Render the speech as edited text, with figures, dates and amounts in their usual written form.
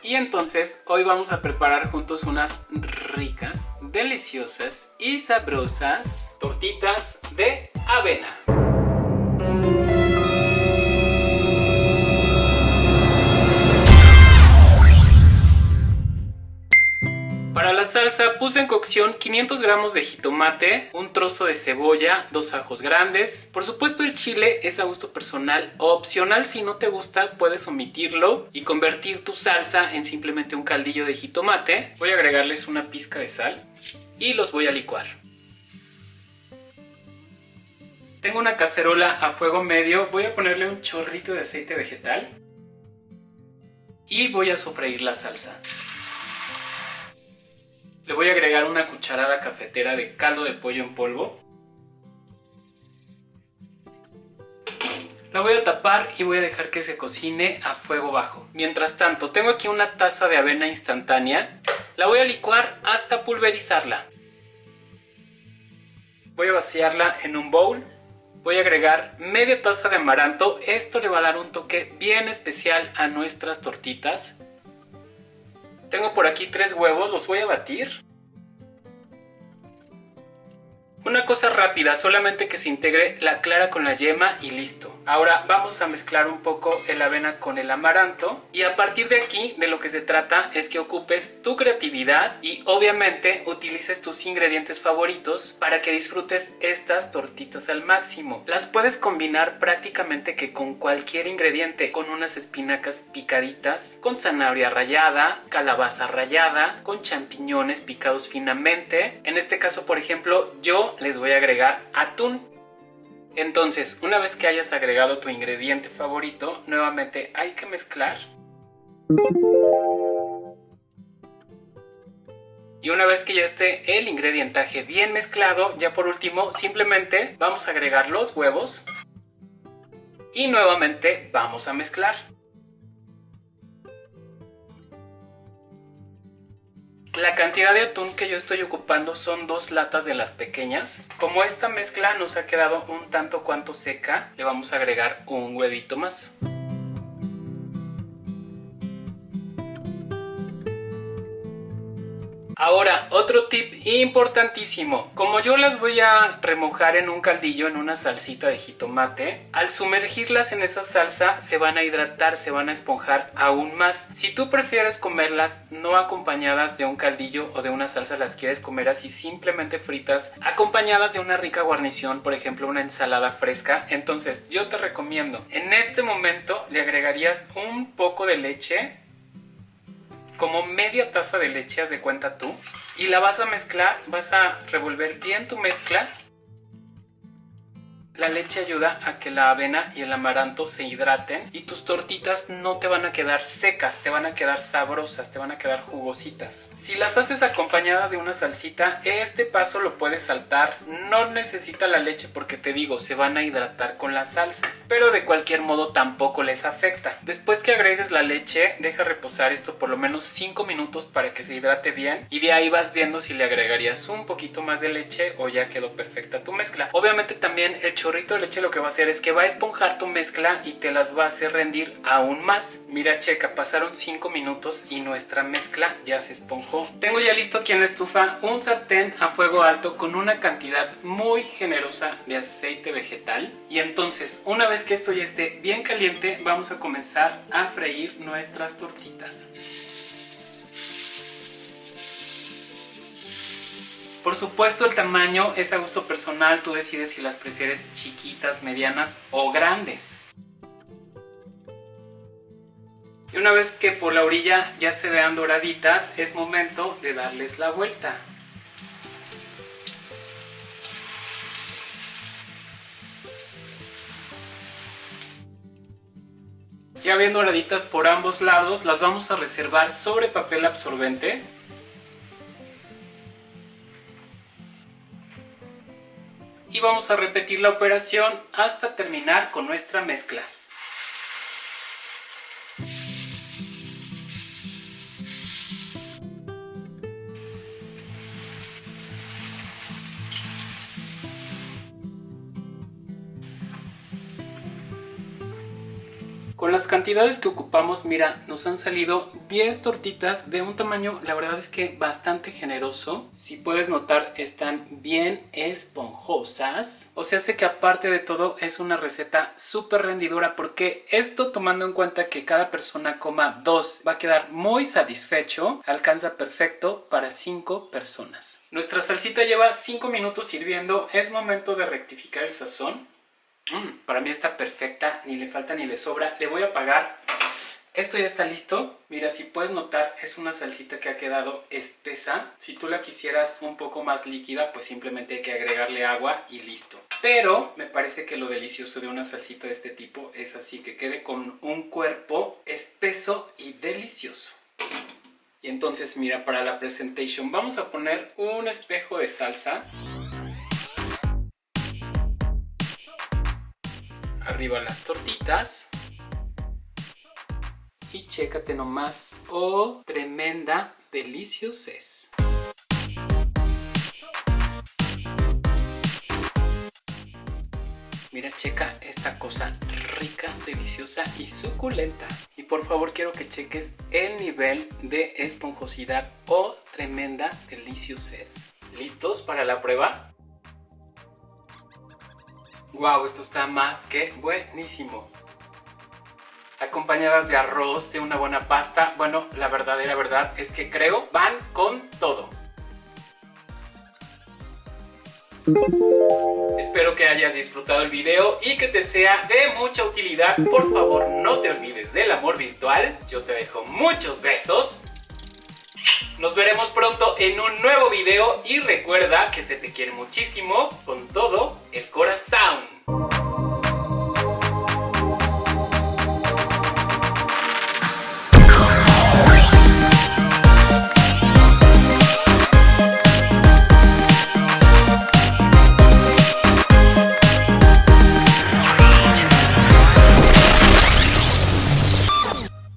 Y entonces hoy vamos a preparar juntos unas ricas, deliciosas y sabrosas tortitas de avena. Para la salsa puse en cocción 500 gramos de jitomate, un trozo de cebolla, 2 ajos grandes. Por supuesto el chile es a gusto personal, opcional. Si no te gusta puedes omitirlo y convertir tu salsa en simplemente un caldillo de jitomate. Voy a agregarles una pizca de sal y los voy a licuar. Tengo una cacerola a fuego medio, voy a ponerle un chorrito de aceite vegetal y voy a sofreír la salsa. Le voy a agregar una cucharada cafetera de caldo de pollo en polvo. La voy a tapar y voy a dejar que se cocine a fuego bajo. Mientras tanto, tengo aquí una taza de avena instantánea. La voy a licuar hasta pulverizarla. Voy a vaciarla en un bowl. Voy a agregar media taza de amaranto. Esto le va a dar un toque bien especial a nuestras tortitas. Tengo por aquí 3 huevos, los voy a batir. Una cosa rápida, solamente que se integre la clara con la yema y listo. Ahora vamos a mezclar un poco el avena con el amaranto. Y a partir de aquí, de lo que se trata es que ocupes tu creatividad y obviamente utilices tus ingredientes favoritos para que disfrutes estas tortitas al máximo. Las puedes combinar prácticamente que con cualquier ingrediente, con unas espinacas picaditas, con zanahoria rallada, calabaza rallada, con champiñones picados finamente. En este caso, por ejemplo, yo les voy a agregar atún. Entonces, una vez que hayas agregado tu ingrediente favorito, nuevamente hay que mezclar. Y una vez que ya esté el ingredientaje bien mezclado, ya por último, simplemente vamos a agregar los huevos. Y nuevamente vamos a mezclar. La cantidad de atún que yo estoy ocupando son 2 latas de las pequeñas. Como esta mezcla nos ha quedado un tanto cuanto seca, le vamos a agregar un huevito más. Ahora, otro tip importantísimo. Como yo las voy a remojar en un caldillo, en una salsita de jitomate, al sumergirlas en esa salsa se van a hidratar, se van a esponjar aún más. Si tú prefieres comerlas no acompañadas de un caldillo o de una salsa, las quieres comer así simplemente fritas, acompañadas de una rica guarnición, por ejemplo una ensalada fresca, entonces yo te recomiendo, en este momento le agregarías un poco de leche, como media taza de leche, haz de cuenta tú, y la vas a mezclar, vas a revolver bien tu mezcla. La leche ayuda a que la avena y el amaranto se hidraten y tus tortitas no te van a quedar secas, te van a quedar sabrosas, te van a quedar jugositas. Si las haces acompañada de una salsita, este paso lo puedes saltar, no necesita la leche porque te digo, se van a hidratar con la salsa, pero de cualquier modo tampoco les afecta. Después que agregues la leche, deja reposar esto por lo menos 5 minutos para que se hidrate bien y de ahí vas viendo si le agregarías un poquito más de leche o ya quedó perfecta tu mezcla. Obviamente también el chorrito de leche lo que va a hacer es que va a esponjar tu mezcla y te las va a hacer rendir aún más. Mira, checa, pasaron 5 minutos y nuestra mezcla ya se esponjó. Tengo ya listo aquí en la estufa un sartén a fuego alto con una cantidad muy generosa de aceite vegetal. Y entonces, una vez que esto ya esté bien caliente, vamos a comenzar a freír nuestras tortitas. Por supuesto el tamaño es a gusto personal, tú decides si las prefieres chiquitas, medianas o grandes. Y una vez que por la orilla ya se vean doraditas, es momento de darles la vuelta. Ya bien doraditas por ambos lados, las vamos a reservar sobre papel absorbente. Y vamos a repetir la operación hasta terminar con nuestra mezcla. Con las cantidades que ocupamos, mira, nos han salido 10 tortitas de un tamaño, la verdad es que bastante generoso. Si puedes notar, están bien esponjosas. O sea, sé que aparte de todo es una receta súper rendidora, porque esto, tomando en cuenta que cada persona coma 2, va a quedar muy satisfecho. Alcanza perfecto para 5 personas. Nuestra salsita lleva 5 minutos hirviendo. Es momento de rectificar el sazón. Para mí está perfecta, ni le falta ni le sobra. Le voy a apagar. Esto ya está listo. Mira, si puedes notar, es una salsita que ha quedado espesa. Si tú la quisieras un poco más líquida, pues simplemente hay que agregarle agua y listo. Pero me parece que lo delicioso de una salsita de este tipo es así, que quede con un cuerpo espeso y delicioso. Y entonces, mira, para la presentation vamos a poner un espejo de salsa. Arriba las tortitas. Y chécate nomás. ¡Oh, tremenda deliciosez! Mira, checa esta cosa rica, deliciosa y suculenta. Y por favor quiero que cheques el nivel de esponjosidad. ¡Oh, tremenda deliciosez! ¿Listos para la prueba? ¡Wow! Esto está más que buenísimo. Acompañadas de arroz, de una buena pasta. Bueno, la verdadera verdad es que creo van con todo. Espero que hayas disfrutado el video y que te sea de mucha utilidad. Por favor, no te olvides del amor virtual. Yo te dejo muchos besos. Nos veremos pronto en un nuevo video y recuerda que se te quiere muchísimo con todo el corazón.